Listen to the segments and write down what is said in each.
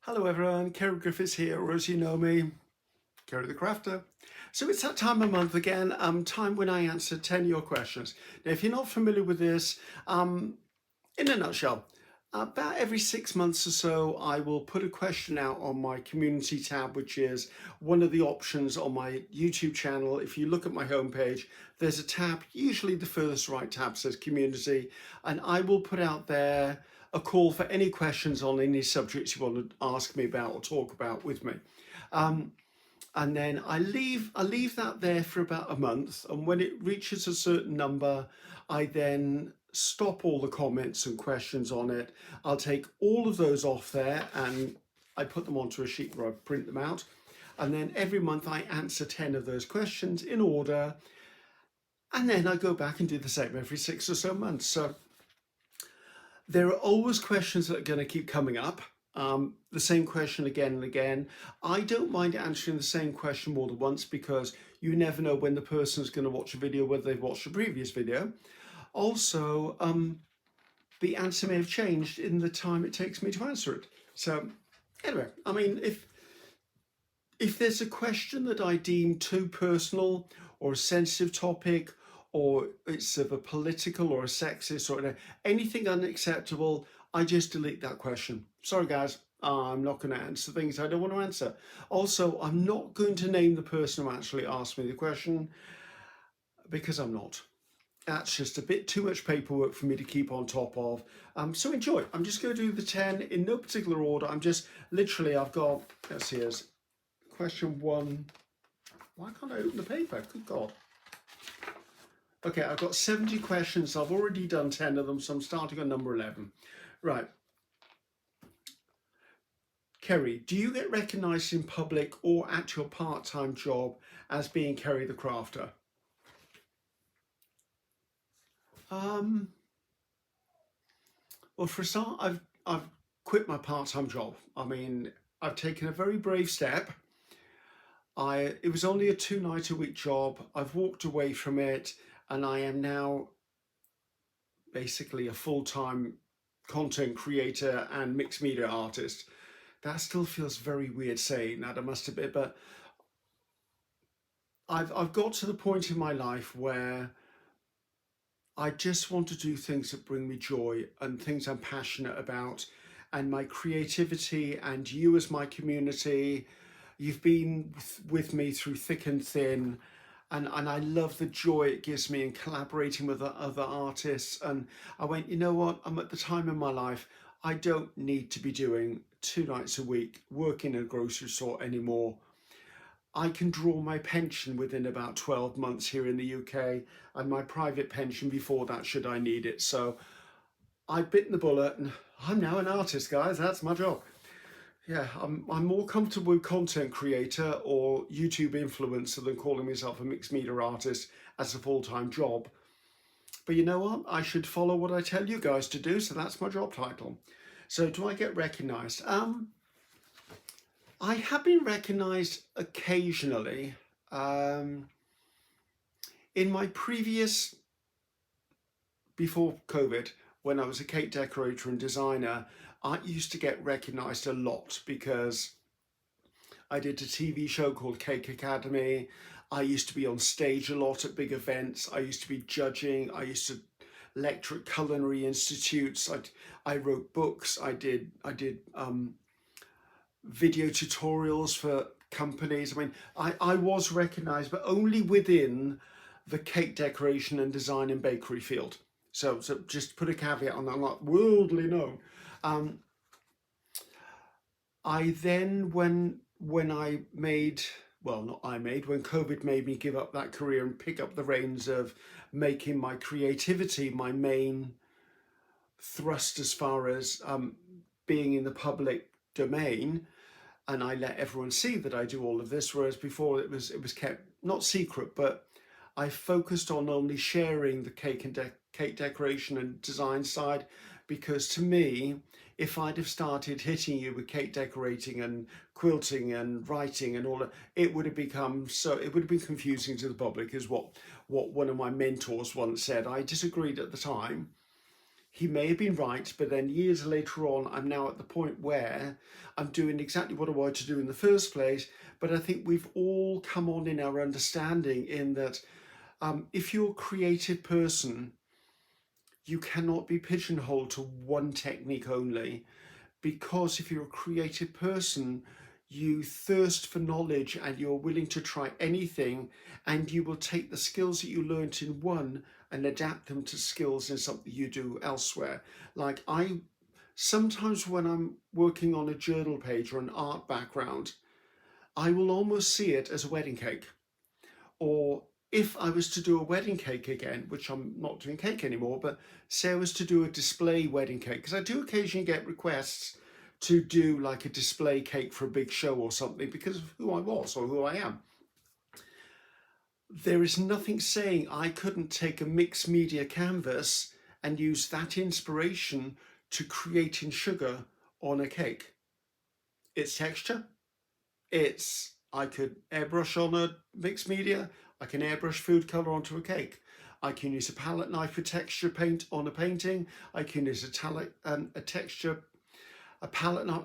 Hello everyone, Ceri Griffiths here, or as you know me, Ceri the Crafter. So it's that time of month again, time when I answer 10 of your questions. Now if you're not familiar with this, in a nutshell, about every 6 months or so, I will put a question out on my community tab, which is one of the options on my YouTube channel. If you look at my homepage, there's a tab, usually the furthest right tab says community, and I will put out there a call for any questions on any subjects you want to ask me about or talk about with me. And then I leave that there for about a month, and when it reaches a certain number, I then stop all the comments and questions on it. I'll take all of those off there and I put them onto a sheet where I print them out, and then every month I answer 10 of those questions in order, and then I go back and do the same every 6 or so months. So there are always questions that are going to keep coming up. The same question again and again. I don't mind answering the same question more than once because you never know when the person is going to watch a video, whether they've watched a previous video. Also, the answer may have changed in the time it takes me to answer it. So anyway, I mean, if there's a question that I deem too personal or a sensitive topic, or it's of a political or a sexist or anything unacceptable, I just delete that question. Sorry guys, I'm not going to answer things I don't want to answer. Also, I'm not going to name the person who actually asked me the question because I'm not. That's just a bit too much paperwork for me to keep on top of. So enjoy. I'm just going to do the 10 in no particular order. I'm just literally, I've got, let's see, here's question 1. Why can't I open the paper? Good God. Okay, I've got 70 questions. I've already done 10 of them, so I'm starting on number 11. Right. Ceri, do you get recognised in public or at your part-time job as being Ceri the Crafter? Well, for a start, I've quit my part-time job. I mean, I've taken a very brave step. It was only a 2-night-a-week job. I've walked away from it, and I am now basically a full-time content creator and mixed media artist. That still feels very weird saying that, I must admit, but I've got to the point in my life where I just want to do things that bring me joy and things I'm passionate about, and my creativity and you as my community, you've been with me through thick and thin, and I love the joy it gives me in collaborating with other artists. And I went, you know what, I'm at the time in my life, I don't need to be doing 2 nights a week working in a grocery store anymore. I can draw my pension within about 12 months here in the UK, and my private pension before that should I need it. So I bit the bullet and I'm now an artist, guys. That's my job. Yeah, I'm more comfortable with content creator or YouTube influencer than calling myself a mixed media artist as a full-time job. But you know what? I should follow what I tell you guys to do, so that's my job title. So do I get recognised? I have been recognised occasionally. In my previous, before COVID, when I was a cake decorator and designer, I used to get recognised a lot because I did a TV show called Cake Academy. I used to be on stage a lot at big events. I used to be judging. I used to lecture at culinary institutes. I wrote books. I did video tutorials for companies. I mean, I was recognised, but only within the cake decoration and design and bakery field. So just put a caveat on that, I'm not worldly known. I then, when I made, well, not I made, when COVID made me give up that career and pick up the reins of making my creativity my main thrust as far as being in the public domain, and I let everyone see that I do all of this, whereas before it was kept not secret, but I focused on only sharing the cake and cake decoration and design side, because to me, if I'd have started hitting you with cake decorating and quilting and writing and all that, it would have become it would have been confusing to the public, is what one of my mentors once said. I disagreed at the time. he may have been right, but then years later on, I'm now at the point where I'm doing exactly what I wanted to do in the first place. But I think we've all come on in our understanding in that if you're a creative person, you cannot be pigeonholed to one technique only, because if you're a creative person, you thirst for knowledge and you're willing to try anything, and you will take the skills that you learnt in one and adapt them to skills in something you do elsewhere. Like I sometimes when I'm working on a journal page or an art background, I will almost see it as a wedding cake. Or if I was to do a wedding cake again, which I'm not doing cake anymore, but say I was to do a display wedding cake, because I do occasionally get requests to do like a display cake for a big show or something because of who I was or who I am. There is nothing saying I couldn't take a mixed media canvas and use that inspiration to create in sugar on a cake. It's texture. I could airbrush on a mixed media. I can airbrush food color onto a cake. I can use a palette knife for texture paint on a painting. I can use a palette knife.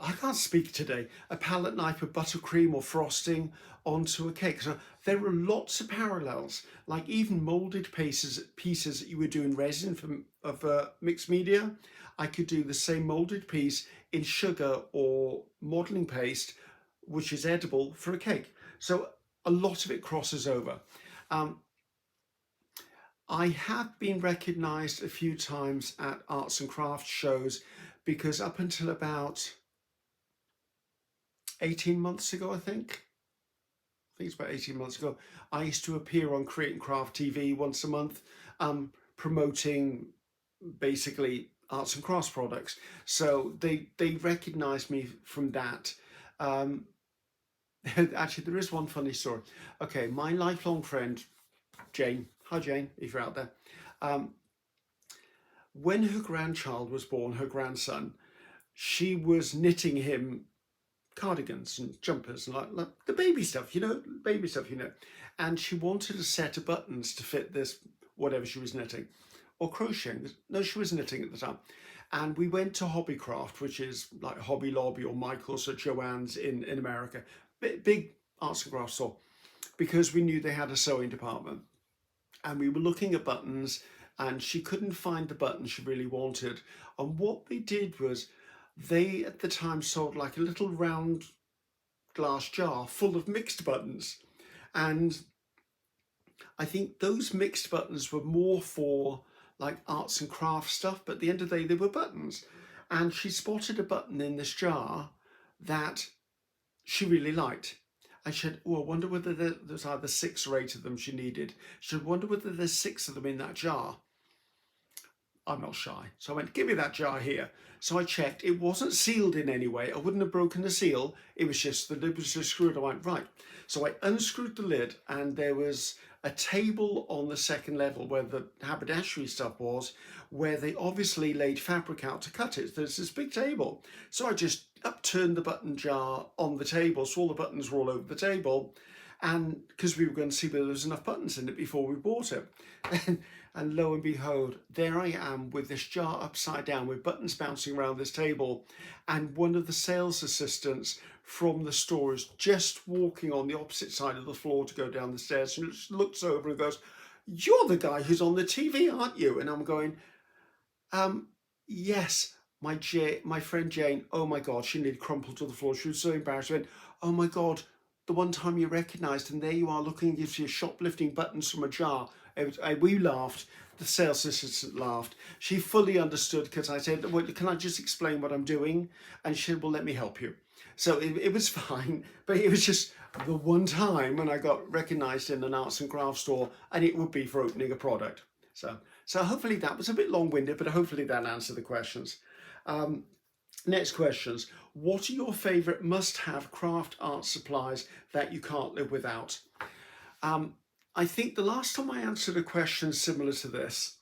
I can't speak today. A palette knife with buttercream or frosting onto a cake. So there are lots of parallels, like even molded pieces that you would do in resin of mixed media. I could do the same molded piece in sugar or modeling paste, which is edible, for a cake. So a lot of it crosses over. I have been recognised a few times at arts and crafts shows because up until about 18 months ago, I think it's about 18 months ago, I used to appear on Create and Craft TV once a month, promoting basically arts and crafts products. So they recognised me from that. Actually, there is one funny story. Okay, my lifelong friend, Jane. Hi, Jane, if you're out there. When her grandchild was born, her grandson, she was knitting him cardigans and jumpers and like the baby stuff, And she wanted a set of buttons to fit this, whatever she was knitting, or crocheting. No, she was knitting at the time. And we went to Hobbycraft, which is like Hobby Lobby or Michael's or Joann's in America. Big arts and crafts store, because we knew they had a sewing department. And we were looking at buttons and she couldn't find the button she really wanted. And what they did was they at the time sold like a little round glass jar full of mixed buttons. And I think those mixed buttons were more for like arts and crafts stuff, but at the end of the day, they were buttons. And she spotted a button in this jar that she really liked. And she said, oh, I wonder whether there's either 6 or 8 of them she needed. She said, wonder whether there's 6 of them in that jar. I'm not shy. So I went, give me that jar here. So I checked. It wasn't sealed in any way. I wouldn't have broken the seal. It was just, the lid was just screwed. I went, right. So I unscrewed the lid and there was a table on the second level where the haberdashery stuff was, where they obviously laid fabric out to cut it. There's this big table. So I just upturned the button jar on the table, so all the buttons were all over the table, and because we were going to see whether there was enough buttons in it before we bought it. And lo and behold, there I am with this jar upside down with buttons bouncing around this table, and one of the sales assistants from the store is just walking on the opposite side of the floor to go down the stairs, and just looks over and goes, you're the guy who's on the TV, aren't you? And I'm going, yes. My friend Jane, oh my God, she nearly crumpled to the floor. She was so embarrassed. She went, oh my God, the one time you recognised, and there you are looking, gives you shoplifting buttons from a jar. We laughed. The sales assistant laughed. She fully understood because I said, well, can I just explain what I'm doing? And she said, well, let me help you. So it was fine, but it was just the one time when I got recognised in an arts and crafts store, and it would be for opening a product. So hopefully that was a bit long-winded, but hopefully that answered the questions. Next questions. What are your favourite must-have craft art supplies that you can't live without? I think the last time I answered a question similar to this,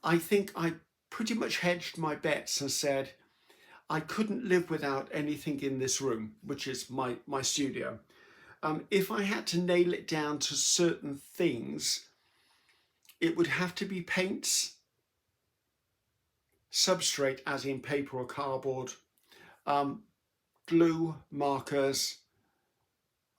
I think I pretty much hedged my bets and said I couldn't live without anything in this room, which is my studio. If I had to nail it down to certain things, it would have to be paints substrate, as in paper or cardboard, um, glue, markers,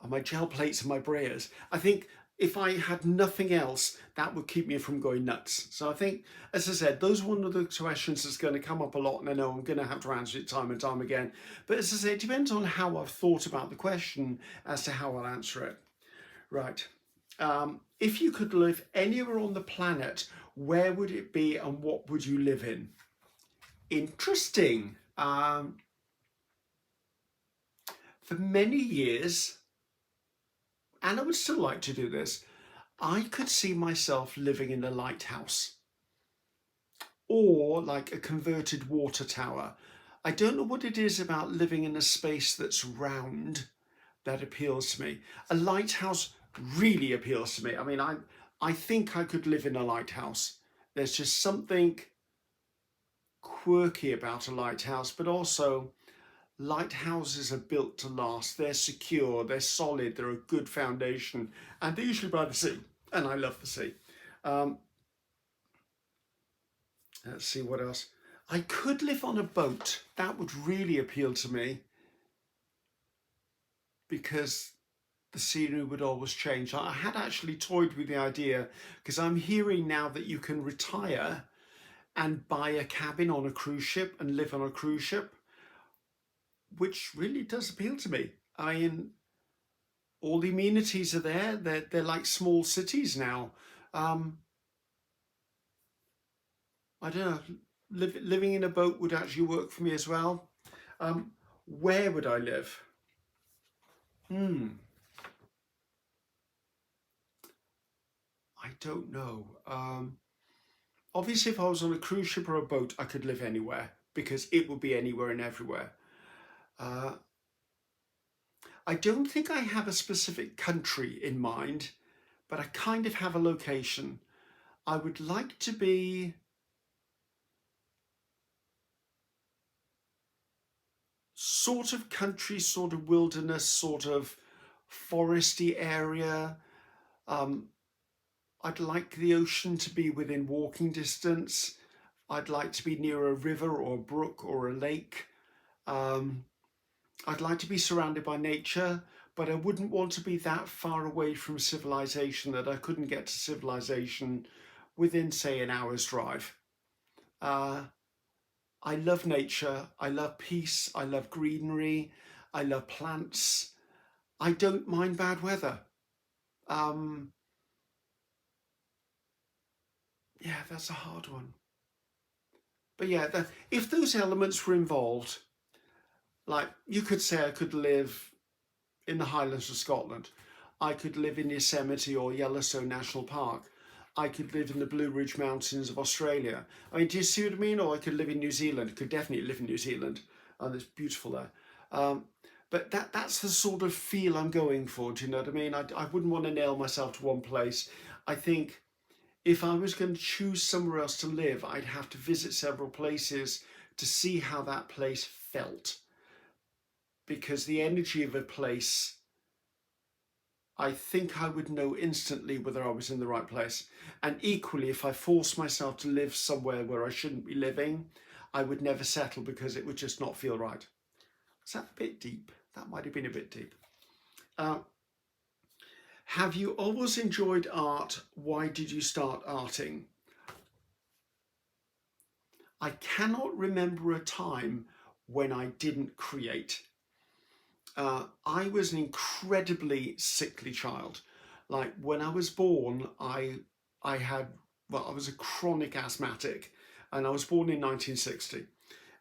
and my gel plates and my brayers. I think if I had nothing else, that would keep me from going nuts. So I think, as I said, those are one of the questions that's going to come up a lot, and I know I'm going to have to answer it time and time again. But as I say, it depends on how I've thought about the question as to how I'll answer it. Right. If you could live anywhere on the planet, where would it be and what would you live in? Interesting. For many years, and I would still like to do this, I could see myself living in a lighthouse or like a converted water tower. I don't know what it is about living in a space that's round that appeals to me. A lighthouse really appeals to me. I mean, I think I could live in a lighthouse. There's just something quirky about a lighthouse, but also lighthouses are built to last. They're secure, they're solid, they're a good foundation, and they're usually by the sea, and I love the sea. Let's see what else. I could live on a boat. That would really appeal to me because the scenery would always change. I had actually toyed with the idea because I'm hearing now that you can retire and buy a cabin on a cruise ship and live on a cruise ship, which really does appeal to me. I mean, all the amenities are there. They're like small cities now. I don't know. Living in a boat would actually work for me as well. Where would I live? I don't know. Obviously, if I was on a cruise ship or a boat, I could live anywhere because it would be anywhere and everywhere. I don't think I have a specific country in mind, but I kind of have a location. I would like to be sort of country, sort of wilderness, sort of foresty area. I'd like the ocean to be within walking distance. I'd like to be near a river or a brook or a lake. I'd like to be surrounded by nature, but I wouldn't want to be that far away from civilization that I couldn't get to civilization within, say, an hour's drive. I love nature. I love peace. I love greenery. I love plants. I don't mind bad weather. Yeah, that's a hard one. But yeah, if those elements were involved, like you could say I could live in the Highlands of Scotland. I could live in Yosemite or Yellowstone National Park. I could live in the Blue Ridge Mountains of Australia. I mean, do you see what I mean? Or I could live in New Zealand. I could definitely live in New Zealand. And it's beautiful there. But that's the sort of feel I'm going for. Do you know what I mean? I wouldn't want to nail myself to one place. I think if I was going to choose somewhere else to live, I'd have to visit several places to see how that place felt. Because the energy of a place, I think I would know instantly whether I was in the right place. And equally, if I forced myself to live somewhere where I shouldn't be living, I would never settle because it would just not feel right. Is that a bit deep? That might have been a bit deep. Have you always enjoyed art? Why did you start arting? I cannot remember a time when I didn't create. I was an incredibly sickly child. Like when I was born, I was a chronic asthmatic, and I was born in 1960.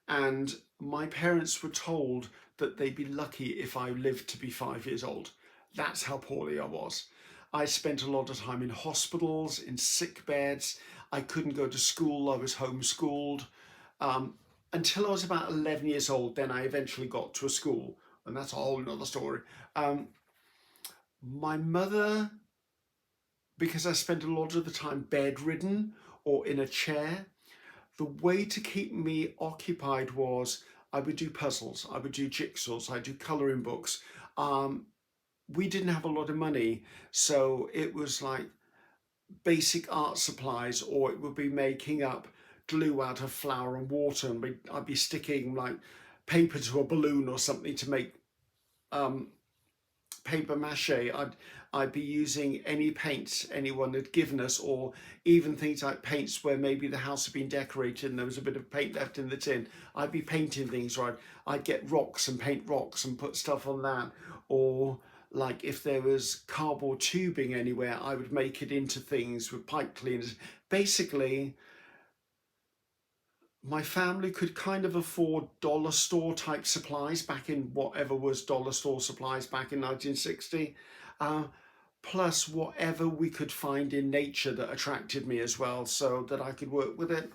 And my parents were told that they'd be lucky if I lived to be 5 years old. That's how poorly I was. I spent a lot of time in hospitals, in sick beds. I couldn't go to school. I was homeschooled. Until I was about 11 years old, then I eventually got to a school, and that's a whole nother story. My mother, because I spent a lot of the time bedridden or in a chair, the way to keep me occupied was I would do puzzles, I would do jigsaws, I'd do colouring books. We didn't have a lot of money, so it was like basic art supplies, or it would be making up glue out of flour and water, and I'd be sticking like paper to a balloon or something to make paper mache. I'd be using any paints anyone had given us, or even things like paints where maybe the house had been decorated and there was a bit of paint left in the tin. I'd be painting things, right? I'd get rocks and paint rocks and put stuff on that. Or like if there was cardboard tubing anywhere, I would make it into things with pipe cleaners. Basically, my family could kind of afford dollar store type supplies back in whatever was dollar store supplies back in 1960. Uh, Plus whatever we could find in nature that attracted me as well, so that I could work with it.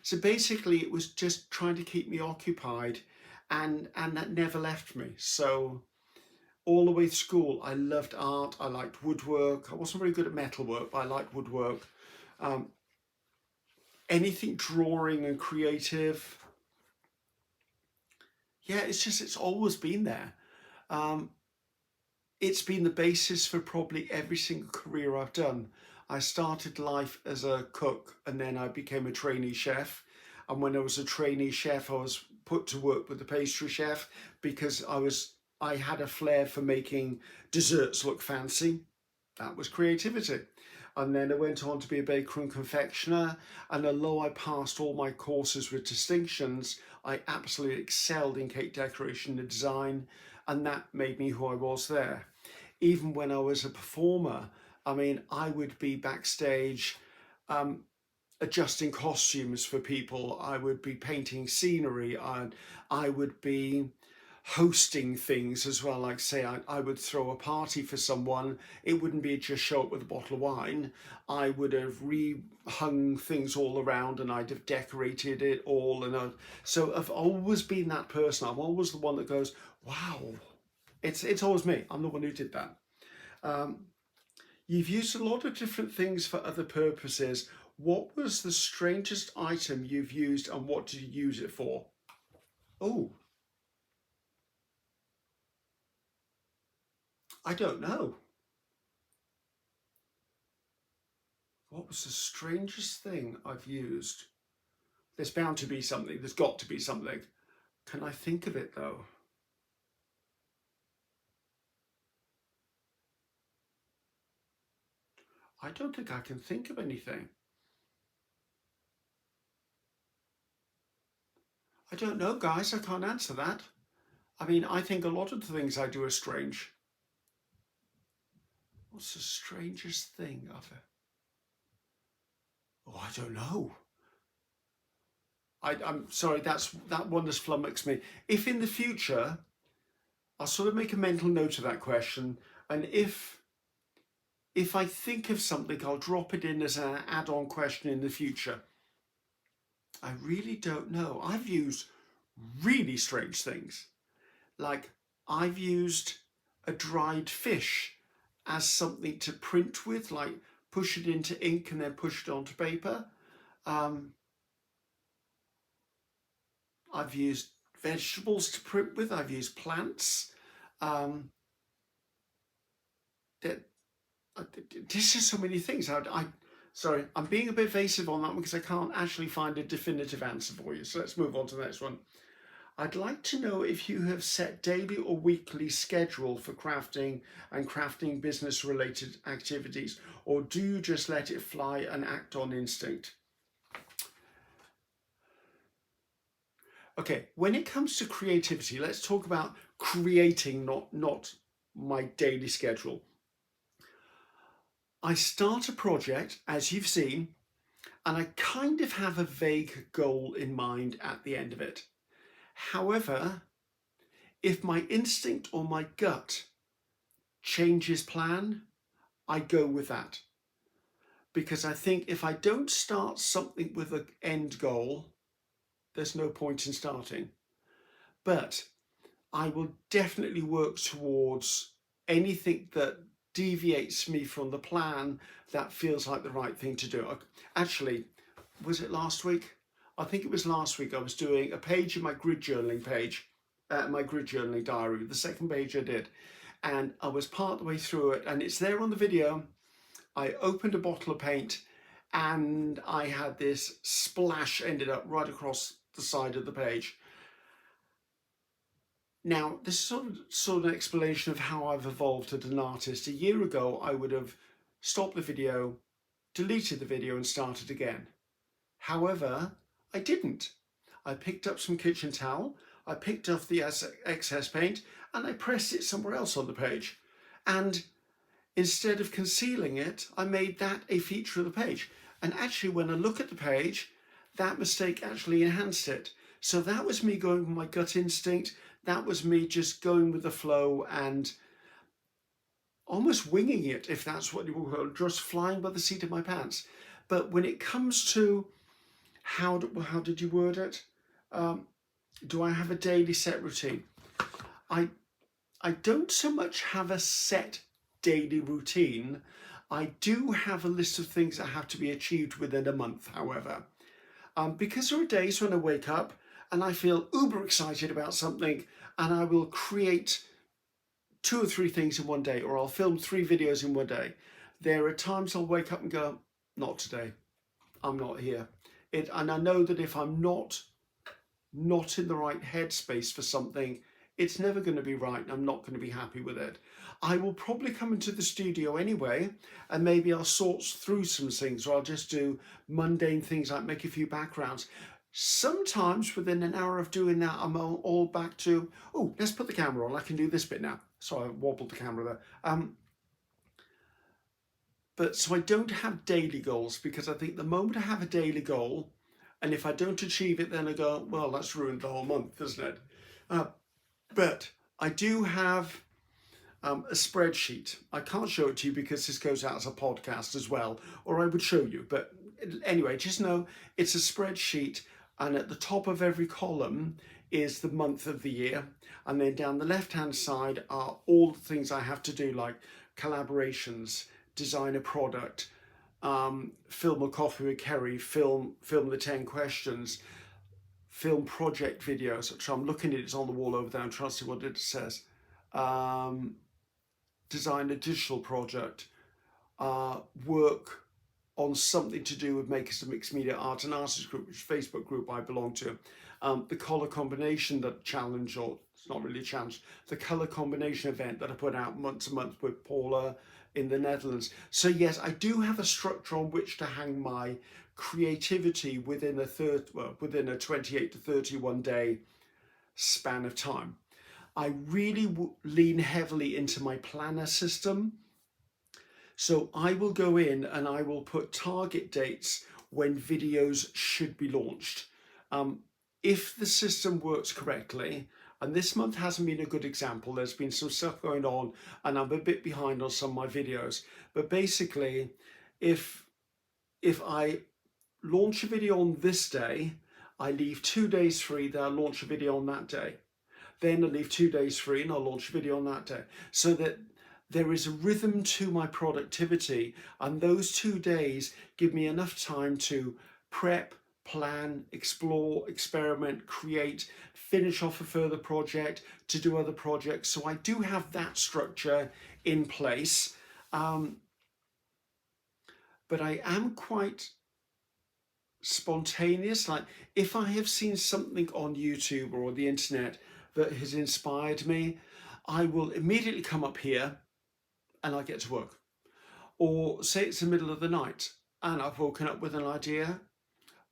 So basically it was just trying to keep me occupied, and that never left me. So all the way through school I loved art, I liked woodwork. I wasn't very good at metalwork, but I liked woodwork. Anything drawing and creative. Yeah, it's always been there. It's been the basis for probably every single career I've done. I started life as a cook, and then I became a trainee chef. And when I was a trainee chef, I was put to work with the pastry chef because I had a flair for making desserts look fancy. That was creativity. And then I went on to be a baker and confectioner. And although I passed all my courses with distinctions, I absolutely excelled in cake decoration and design. And that made me who I was there. Even when I was a performer, I mean, I would be backstage adjusting costumes for people. I would be painting scenery. I would be hosting things as well. Like say I would throw a party for someone. It wouldn't be just show up with a bottle of wine. I would have rehung things all around, and I'd have decorated it all. And so I've always been that person. I'm always the one that goes, wow, it's always me. I'm the one who did that. You've used a lot of different things for other purposes. What was the strangest item you've used, and what did you use it for? Oh, I don't know. What was the strangest thing I've used? There's bound to be something. There's got to be something. Can I think of it though? I don't think I can think of anything. I don't know, guys. I can't answer that. I mean, I think a lot of the things I do are strange. What's the strangest thing I've... Oh, I don't know. I'm sorry, that one has flummoxed me. If in the future, I'll sort of make a mental note of that question, and if I think of something, I'll drop it in as an add-on question in the future. I really don't know. I've used really strange things. Like I've used a dried fish as something to print with, like push it into ink and then push it onto paper. I've used vegetables to print with. I've used plants. Um, that This is so many things. Sorry, I'm being a bit evasive on that one because I can't actually find a definitive answer for you. So let's move on to the next one. I'd like to know if you have set daily or weekly schedule for crafting and crafting business related activities, or do you just let it fly and act on instinct? Okay, when it comes to creativity, let's talk about creating, not my daily schedule. I start a project, as you've seen, and I kind of have a vague goal in mind at the end of it. However, if my instinct or my gut changes plan, I go with that. Because I think if I don't start something with an end goal, there's no point in starting. But I will definitely work towards anything that deviates me from the plan that feels like the right thing to do. Actually, was it last week? I think it was last week. I was doing a page in my grid journaling page, my grid journaling diary, the second page I did. And I was part of the way through it, and it's there on the video. I opened a bottle of paint and I had this splash ended up right across the side of the page. Now, this is sort of an explanation of how I've evolved as an artist. A year ago, I would have stopped the video, deleted the video and started again. However, I didn't. I picked up some kitchen towel, I picked off the excess paint, and I pressed it somewhere else on the page. And instead of concealing it, I made that a feature of the page. And actually, when I look at the page, that mistake actually enhanced it. So that was me going with my gut instinct. That was me just going with the flow and almost winging it, if that's what you will call it, just flying by the seat of my pants. But when it comes to how did you word it? Do I have a daily set routine? I don't so much have a set daily routine. I do have a list of things that have to be achieved within a month, however. Because there are days when I wake up and I feel uber excited about something and I will create 2 or 3 things in one day, or I'll film 3 videos in one day. There are times I'll wake up and go, not today, I'm not here. And I know that if I'm not in the right headspace for something, it's never going to be right and I'm not going to be happy with it. I will probably come into the studio anyway, and maybe I'll sort through some things, or I'll just do mundane things like make a few backgrounds. Sometimes within an hour of doing that, I'm all back to, oh, let's put the camera on. I can do this bit now. So I wobbled the camera there. But so I don't have daily goals, because I think the moment I have a daily goal, and if I don't achieve it, then I go, well, that's ruined the whole month, doesn't it? But I do have a spreadsheet. I can't show it to you because this goes out as a podcast as well, or I would show you. But anyway, just know it's a spreadsheet, and at the top of every column is the month of the year. And then down the left-hand side are all the things I have to do, like collaborations, design a product, film a coffee with Kerry, film the 10 questions, film project videos. So I'm looking at it, it's on the wall over there, I'm trying to see what it says. Design a digital project, work on something to do with Makers of Mixed Media Art and Artists Group, which is a Facebook group I belong to. The colour combination that challenge, or it's not really a challenge, the colour combination event that I put out once a month with Paula in the Netherlands. So yes, I do have a structure on which to hang my creativity within a 28 to 31 day span of time. I really lean heavily into my planner system. So I will go in and I will put target dates when videos should be launched. If the system works correctly, and this month hasn't been a good example, there's been some stuff going on and I'm a bit behind on some of my videos. But basically, if I launch a video on this day, I leave 2 days free, then I launch a video on that day. Then I leave 2 days free and I'll launch a video on that day. So that there is a rhythm to my productivity, and those 2 days give me enough time to prep, plan, explore, experiment, create, finish off a further project, to do other projects. So I do have that structure in place. But I am quite spontaneous. Like if I have seen something on YouTube or the internet that has inspired me, I will immediately come up here and I get to work. Or say it's the middle of the night and I've woken up with an idea.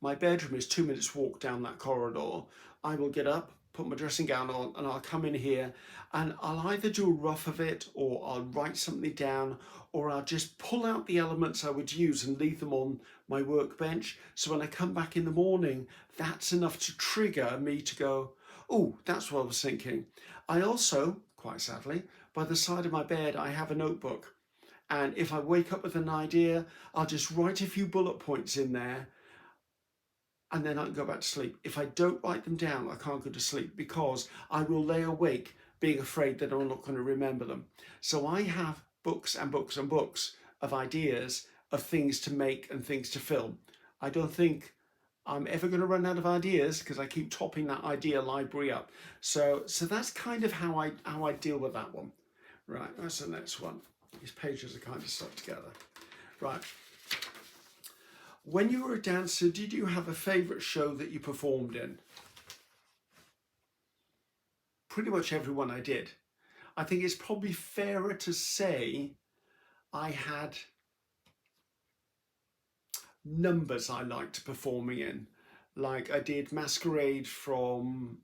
My bedroom is 2 minutes walk down that corridor. I will get up, put my dressing gown on, and I'll come in here and I'll either do a rough of it, or I'll write something down, or I'll just pull out the elements I would use and leave them on my workbench. So when I come back in the morning, that's enough to trigger me to go, oh, that's what I was thinking. I also, quite sadly, by the side of my bed, I have a notebook. And if I wake up with an idea, I'll just write a few bullet points in there, and then I can go back to sleep. If I don't write them down, I can't go to sleep, because I will lay awake being afraid that I'm not going to remember them. So I have books and books and books of ideas of things to make and things to film. I don't think I'm ever going to run out of ideas, because I keep topping that idea library up. So that's kind of how I deal with that one. Right, that's the next one. These pages are kind of stuck together. Right. When you were a dancer, did you have a favourite show that you performed in? Pretty much everyone I did. I think it's probably fairer to say I had numbers I liked performing in. Like I did Masquerade from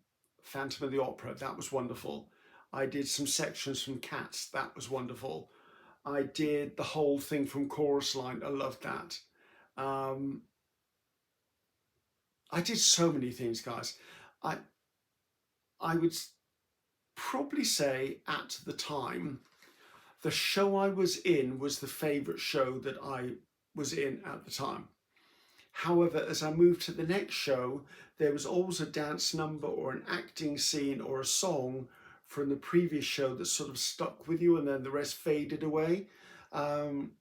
Phantom of the Opera, that was wonderful. I did some sections from Cats, that was wonderful. I did the whole thing from Chorus Line, I loved that. Um, I did so many things, guys. I I would probably say at the time, the show I was in was the favourite show that I was in at the time. However, as I moved to the next show, there was always a dance number or an acting scene or a song from the previous show that sort of stuck with you, and then the rest faded away. Um,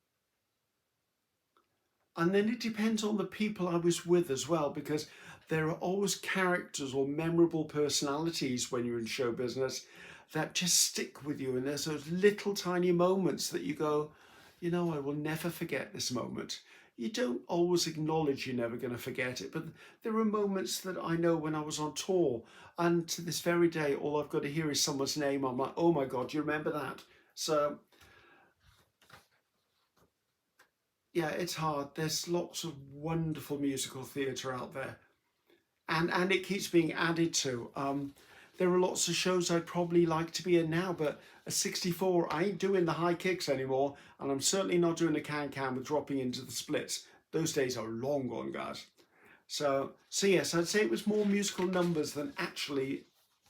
and then it depends on the people I was with as well, because there are always characters or memorable personalities when you're in show business that just stick with you. And there's those little tiny moments that you go, you know, I will never forget this moment. You don't always acknowledge you're never going to forget it, but there are moments that I know when I was on tour, and to this very day, all I've got to hear is someone's name. I'm like, oh my God, do you remember that? So yeah, it's hard. There's lots of wonderful musical theatre out there, and it keeps being added to. There are lots of shows I'd probably like to be in now, but at 64, I ain't doing the high kicks anymore, and I'm certainly not doing the can-can with dropping into the splits. Those days are long gone, guys. So yes, I'd say it was more musical numbers than actually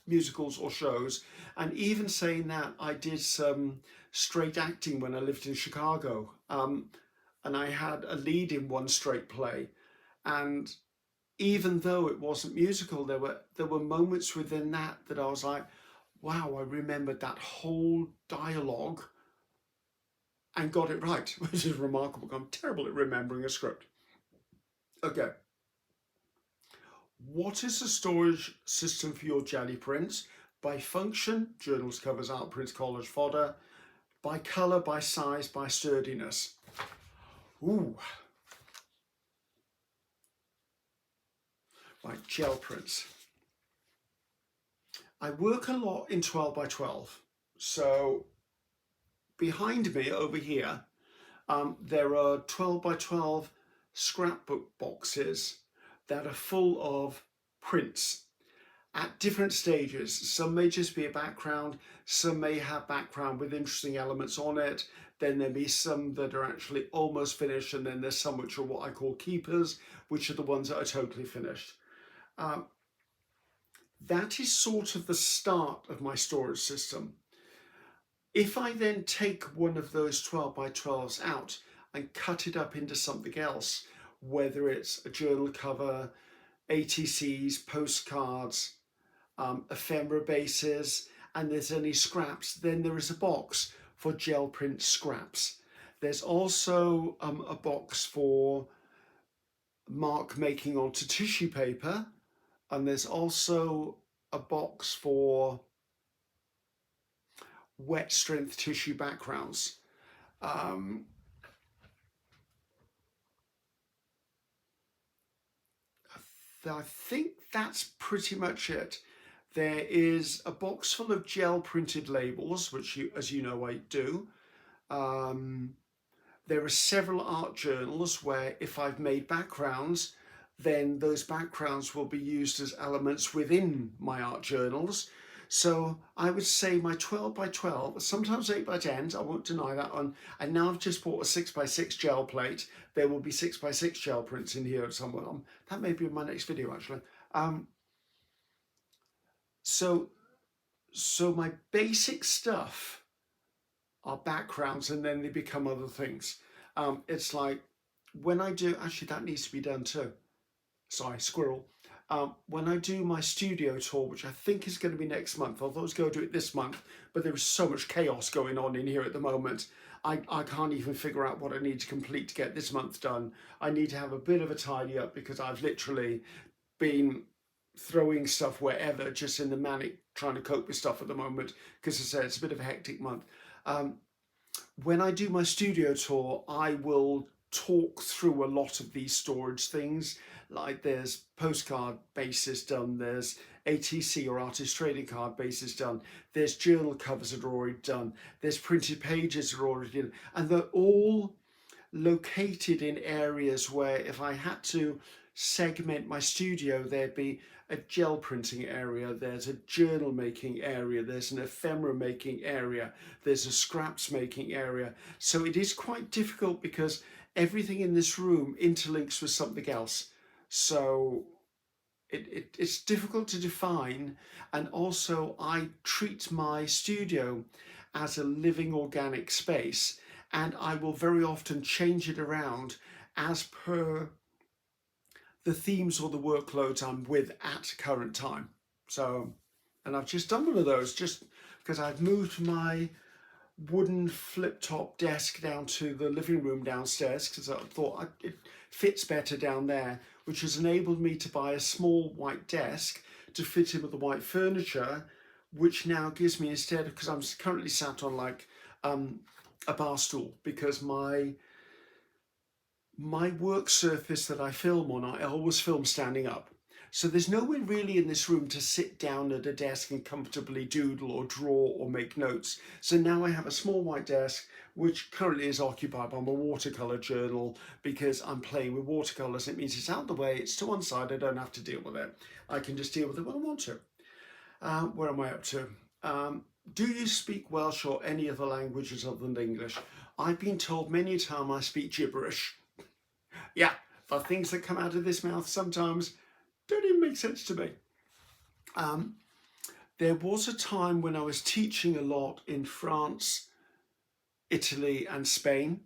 musicals or shows. And even saying that, I did some straight acting when I lived in Chicago, and I had a lead in one straight play, and even though it wasn't musical, there were moments within that I was like, wow, I remembered that whole dialogue and got it right, which is remarkable. I'm terrible at remembering a script. Okay. What is the storage system for your jelly prints? By function, journals, covers, outprints, collage, fodder. By colour, by size, by sturdiness. Ooh. By gel prints. I work a lot in 12 by 12. So behind me over here, there are 12 by 12 scrapbook boxes that are full of prints at different stages. Some may just be a background, some may have background with interesting elements on it, then there be some that are actually almost finished, and then there's some which are what I call keepers, which are the ones that are totally finished. That is sort of the start of my storage system. If I then take one of those 12 by 12s out and cut it up into something else, whether it's a journal cover, ATCs, postcards, ephemera bases, and there's any scraps, then there is a box for gel print scraps. There's also a box for mark making onto tissue paper, and there's also a box for wet strength tissue backgrounds. I think that's pretty much it. There is a box full of gel printed labels, which you, as you know, I do. There are several art journals where if I've made backgrounds, then those backgrounds will be used as elements within my art journals. So I would say my 12 by 12, sometimes 8 by 10s, I won't deny that one. And now I've just bought a 6 by 6 gel plate. There will be 6 by 6 gel prints in here somewhere. That may be in my next video, actually. So my basic stuff are backgrounds, and then they become other things. It's like when I do, actually that needs to be done too. Sorry, squirrel. When I do my studio tour, which I think is going to be next month, although I was going to do it this month, but there is so much chaos going on in here at the moment. I can't even figure out what I need to complete to get this month done. I need to have a bit of a tidy up because I've literally been throwing stuff wherever, just in the manic trying to cope with stuff at the moment, because as I said, it's a bit of a hectic month. When I do my studio tour, I will talk through a lot of these storage things. Like there's postcard bases done, there's ATC or artist trading card bases done, there's journal covers that are already done, there's printed pages that are already done, and they're all located in areas where if I had to segment my studio, there'd be a gel printing area, there's a journal making area, there's an ephemera making area, there's a scraps making area. So it is quite difficult because everything in this room interlinks with something else. So it's difficult to define. And also I treat my studio as a living organic space, and I will very often change it around as per the themes or the workloads I'm with at current time. So, and I've just done one of those just because I've moved my wooden flip top desk down to the living room downstairs because I thought it fits better down there, which has enabled me to buy a small white desk to fit in with the white furniture, which now gives me, instead, because I'm currently sat on like a bar stool, because my work surface that I film on, I always film standing up. So there's nowhere really in this room to sit down at a desk and comfortably doodle or draw or make notes. So now I have a small white desk, which currently is occupied by my watercolor journal, because I'm playing with watercolors. It means it's out of the way, it's to one side, I don't have to deal with it. I can just deal with it when I want to. Where am I up to? Do you speak Welsh or any other languages other than English? I've been told many a time I speak gibberish. Yeah, the things that come out of this mouth sometimes don't even make sense to me. There was a time when I was teaching a lot in France, Italy and Spain,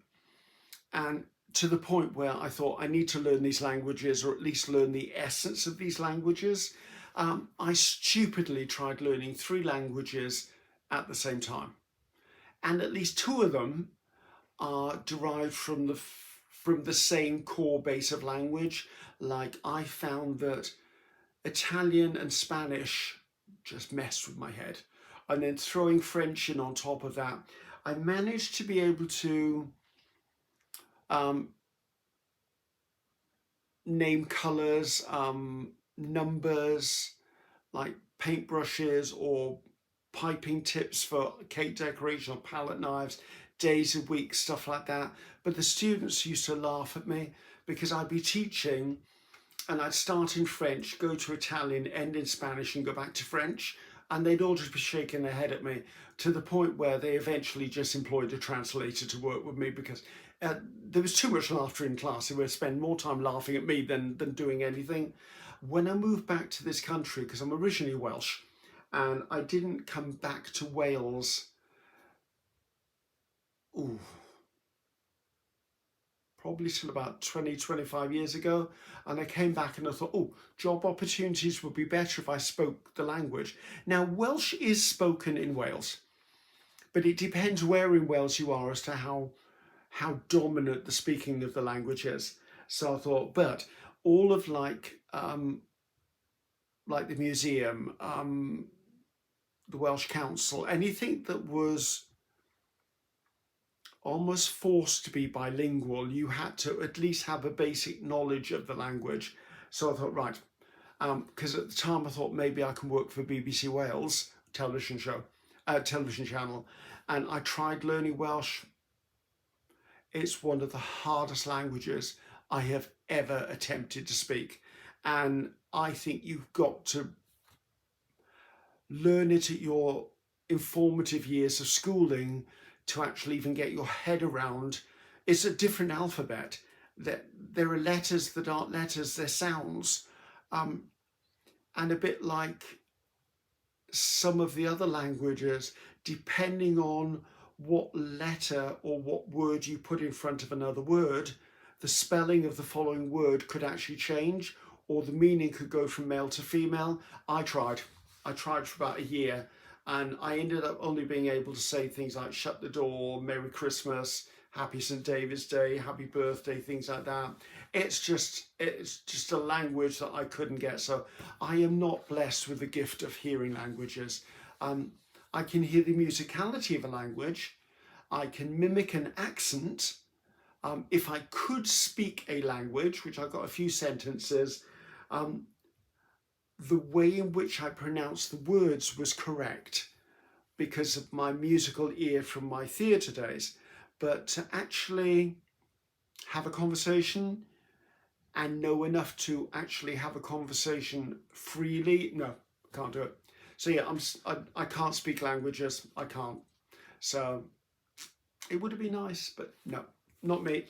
and to the point where I thought I need to learn these languages, or at least learn the essence of these languages. I stupidly tried learning 3 languages at the same time, and at least 2 of them are derived from the same core base of language. Like I found that Italian and Spanish just messed with my head, and then throwing French in on top of that, I managed to be able to name colors, numbers, like paintbrushes or piping tips for cake decoration or palette knives, days of week, stuff like that. But the students used to laugh at me because I'd be teaching and I'd start in French, go to Italian, end in Spanish and go back to French. And they'd all just be shaking their head at me, to the point where they eventually just employed a translator to work with me, because there was too much laughter in class. They would spend more time laughing at me than doing anything. When I moved back to this country, because I'm originally Welsh, and I didn't come back to Wales, probably till about 20, 25 years ago. And I came back and I thought, job opportunities would be better if I spoke the language. Now, Welsh is spoken in Wales, but it depends where in Wales you are as to how dominant the speaking of the language is. So I thought, but all of like the museum, the Welsh Council, anything that was almost forced to be bilingual, you had to at least have a basic knowledge of the language. So I thought, right, because at the time I thought maybe I can work for BBC Wales television channel, and I tried learning Welsh. It's one of the hardest languages I have ever attempted to speak, and I think you've got to learn it at your informative years of schooling to actually even get your head around. It's a different alphabet. There are letters that aren't letters, they're sounds. And a bit like some of the other languages, depending on what letter or what word you put in front of another word, the spelling of the following word could actually change, or the meaning could go from male to female. I tried for about a year, and I ended up only being able to say things like shut the door, Merry Christmas, Happy St. David's Day, Happy Birthday, things like that. It's just a language that I couldn't get. So I am not blessed with the gift of hearing languages. I can hear the musicality of a language. I can mimic an accent. If I could speak a language, which I've got a few sentences, the way in which I pronounced the words was correct because of my musical ear from my theatre days. But to actually have a conversation and know enough to actually have a conversation freely, no, can't do it. So yeah, I can't speak languages. I can't. So it would have been nice, but no, not me.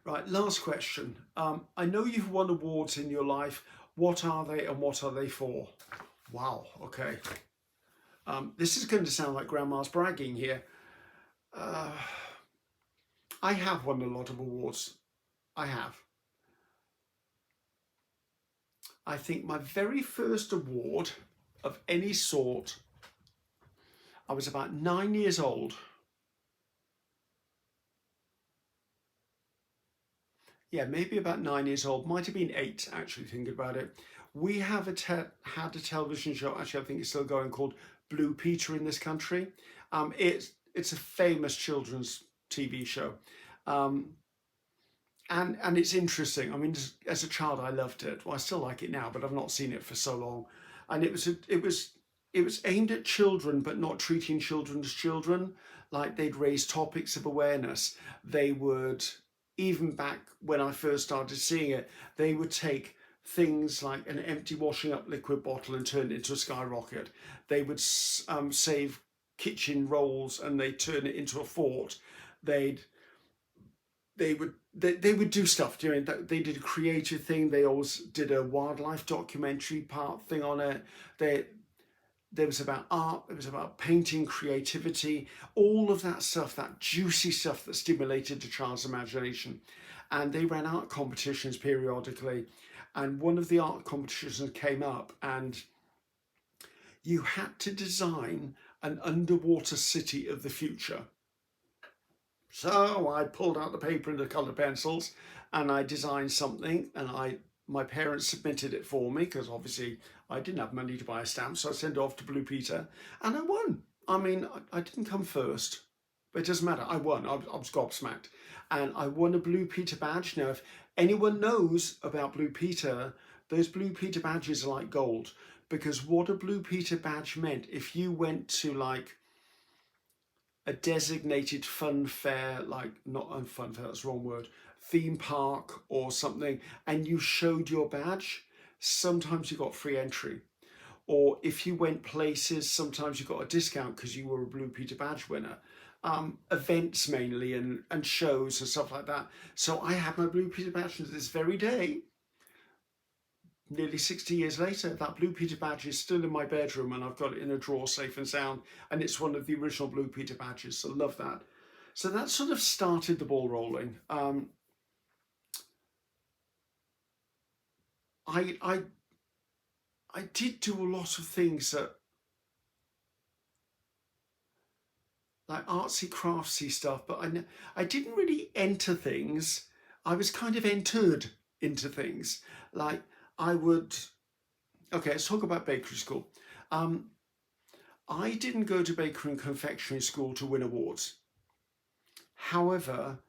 Right, last question. I know you've won awards in your life. What are they and what are they for? Wow, okay. This is going to sound like Grandma's bragging here. I have won a lot of awards. I have. I think my very first award of any sort, I was about 9 years old. Yeah, maybe about 9 years old. Might have been 8, actually, thinking about it. We have had a television show, actually I think it's still going, called Blue Peter in this country. It's a famous children's TV show. And it's interesting. I mean, as a child, I loved it. Well, I still like it now, but I've not seen it for so long. And it was aimed at children, but not treating children as children. Like, they'd raise topics of awareness. They would, even back when I first started seeing it, they would take things like an empty washing up liquid bottle and turn it into a skyrocket. They would save kitchen rolls and they turn it into a fort. They would do stuff during that. They did a creative thing. They always did a wildlife documentary part thing on it. There was about art, it was about painting, creativity, all of that stuff, that juicy stuff that stimulated a child's imagination. And they ran art competitions periodically. And one of the art competitions came up and you had to design an underwater city of the future. So I pulled out the paper and the coloured pencils and I designed something, and my parents submitted it for me because obviously I didn't have money to buy a stamp, so I sent it off to Blue Peter and I won. I mean, I didn't come first, but it doesn't matter. I won. I was gobsmacked. And I won a Blue Peter badge. Now, if anyone knows about Blue Peter, those Blue Peter badges are like gold, because what a Blue Peter badge meant, if you went to like a designated fun fair, like not a fun fair, that's the wrong word, theme park or something, and you showed your badge, sometimes you got free entry. Or if you went places, sometimes you got a discount because you were a Blue Peter badge winner. Events mainly and shows and stuff like that. So I have my Blue Peter badge to this very day. Nearly 60 years later, that Blue Peter badge is still in my bedroom and I've got it in a drawer safe and sound, and it's one of the original Blue Peter badges, so love that. So that sort of started the ball rolling. I did do a lot of things that, like artsy craftsy stuff, but I didn't really enter things. I was kind of entered into things. Like I would, okay, let's talk about bakery school. I didn't go to bakery and confectionery school to win awards. However,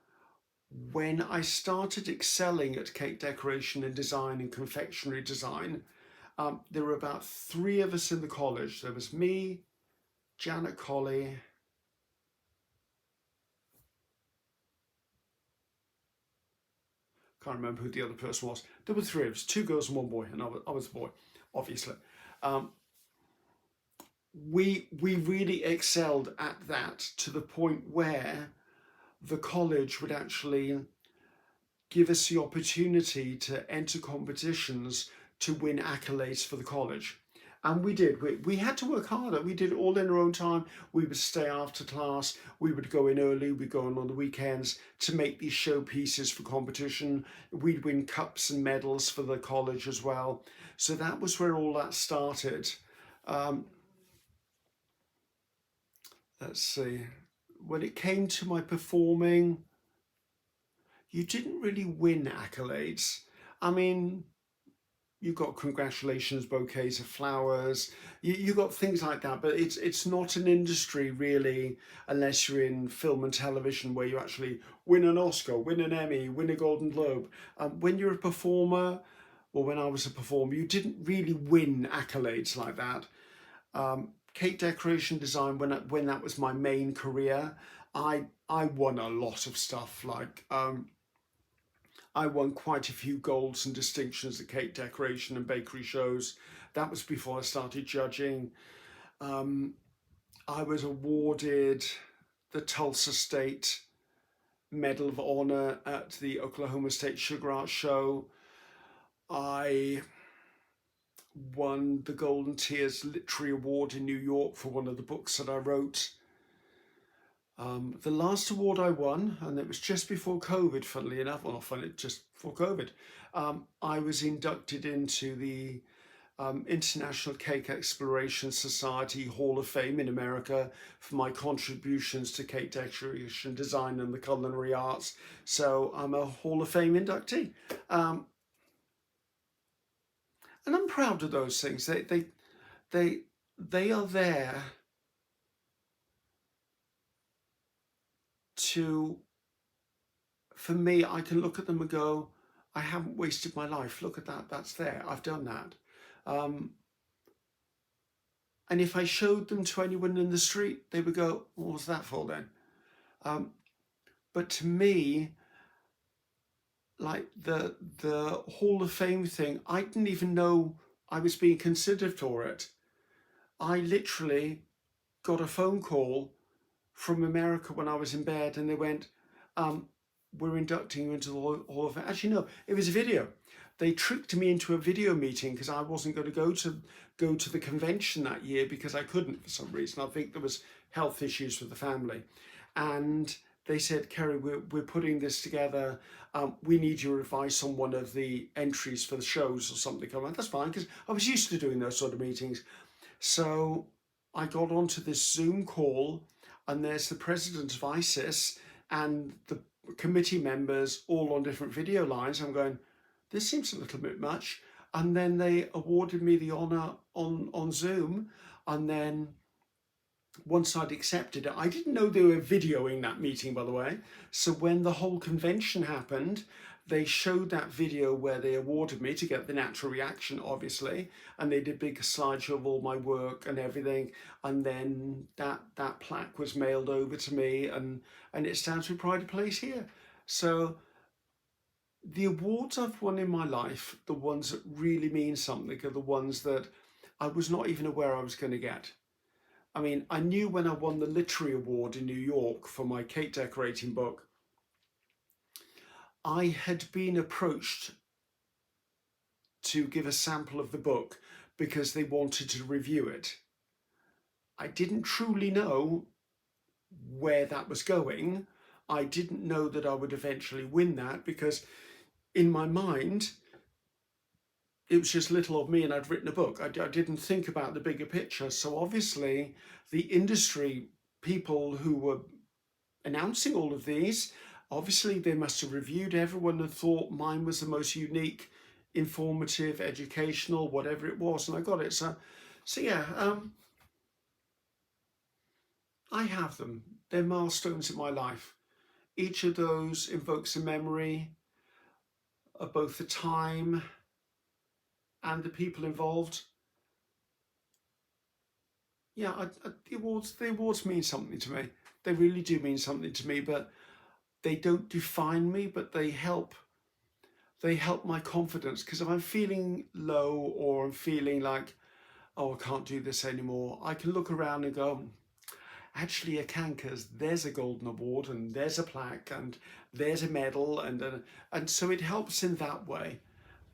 when I started excelling at cake decoration and design and confectionery design, there were about 3 of us in the college. There was me, Janet Colley, can't remember who the other person was. There were 3 of us, 2 girls and 1 boy, and I was the boy, obviously. We really excelled at that to the point where the college would actually give us the opportunity to enter competitions to win accolades for the college. And we did. We had to work harder. We did it all in our own time. We would stay after class. We would go in early. We'd go in on the weekends to make these showpieces for competition. We'd win cups and medals for the college as well. So that was where all that started. Let's see. When it came to my performing, you didn't really win accolades. I mean, you got congratulations bouquets of flowers, you got things like that, but it's not an industry really, unless you're in film and television where you actually win an Oscar, win an Emmy, win a Golden Globe. When you're a performer, or when I was a performer, you didn't really win accolades like that. Cake decoration design, when that was my main career, I won a lot of stuff. Like I won quite a few golds and distinctions at cake decoration and bakery shows. That was before I started judging. I was awarded the Tulsa State Medal of Honor at the Oklahoma State Sugar Art Show. I won the Golden Tears Literary Award in New York for one of the books that I wrote. The last award I won, and it was just before COVID, funnily enough, well, not funny, just before COVID, I was inducted into the International Cake Exploration Society Hall of Fame in America for my contributions to cake decoration design and the culinary arts. So I'm a Hall of Fame inductee. And I'm proud of those things. They are there to, for me, I can look at them and go, I haven't wasted my life. Look at that, that's there. I've done that. And if I showed them to anyone in the street, they would go, what was that for then? But to me, like the Hall of Fame thing, I didn't even know I was being considered for it. I literally got a phone call from America when I was in bed, and they went, we're inducting you into the Hall of Fame. Actually, no, it was a video. They tricked me into a video meeting because I wasn't going to go to the convention that year because I couldn't for some reason. I think there was health issues with the family. And they said, Ceri, we're putting this together. We need your advice on one of the entries for the shows or something. I'm like, that's fine, because I was used to doing those sort of meetings. So I got onto this Zoom call, and there's the president of ISIS and the committee members all on different video lines. I'm going, this seems a little bit much. And then they awarded me the honour on Zoom. And then once I'd accepted it, I didn't know they were videoing that meeting, by the way. So when the whole convention happened, they showed that video where they awarded me to get the natural reaction, obviously. And they did a big slideshow of all my work and everything. And then that plaque was mailed over to me, and it stands with pride of place here. So the awards I've won in my life, the ones that really mean something, are the ones that I was not even aware I was going to get. I mean, I knew when I won the Literary Award in New York for my cake decorating book, I had been approached to give a sample of the book because they wanted to review it. I didn't truly know where that was going. I didn't know that I would eventually win that, because in my mind, it was just little of me and I'd written a book. I didn't think about the bigger picture. So obviously the industry people who were announcing all of these, obviously they must have reviewed everyone and thought mine was the most unique, informative, educational, whatever it was, and I got it. So yeah, I have them. They're milestones in my life. Each of those invokes a memory of both the time and the people involved. Yeah, the awards mean something to me. They really do mean something to me, but they don't define me, but they help my confidence. Because if I'm feeling low, or I'm feeling like, oh, I can't do this anymore, I can look around and go, actually I can, because there's a golden award and there's a plaque and there's a medal, and so it helps in that way.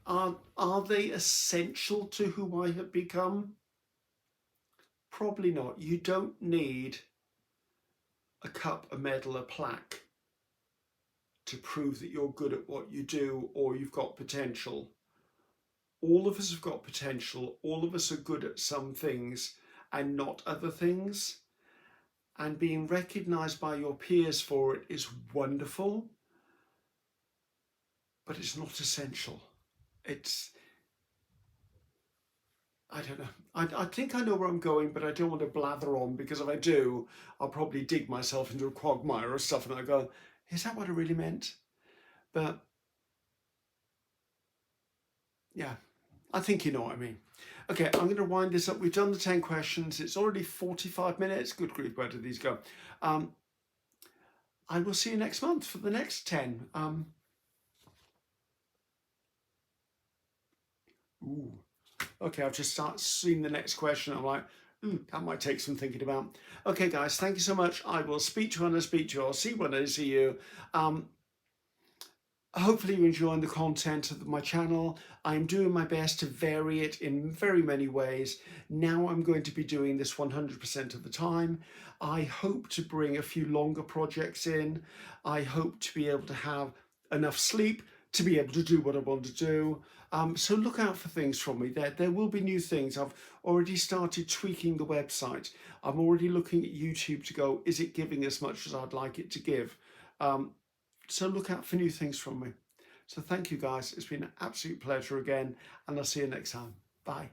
Are they essential to who I have become? Probably not. You don't need a cup, a medal, a plaque to prove that you're good at what you do or you've got potential. All of us have got potential. All of us are good at some things and not other things. And being recognised by your peers for it is wonderful, but it's not essential. I don't know. I think I know where I'm going, but I don't want to blather on, because if I do, I'll probably dig myself into a quagmire or stuff, and I go, is that what I really meant? But yeah, I think you know what I mean. Okay, I'm going to wind this up. We've done the 10 questions. It's already 45 minutes. Good grief, where did these go? I will see you next month for the next 10. Ooh. Okay, I've just started seeing the next question. I'm like, that might take some thinking about. Okay, guys, thank you so much. I will speak to you when I speak to you. I'll see you when I see you. Hopefully you're enjoying the content of my channel. I'm doing my best to vary it in very many ways. Now I'm going to be doing this 100% of the time. I hope to bring a few longer projects in. I hope to be able to have enough sleep to be able to do what I want to do. So look out for things from me. There will be new things. I've already started tweaking the website. I'm already looking at YouTube to go, is it giving as much as I'd like it to give? So look out for new things from me. So thank you, guys. It's been an absolute pleasure again, and I'll see you next time. Bye.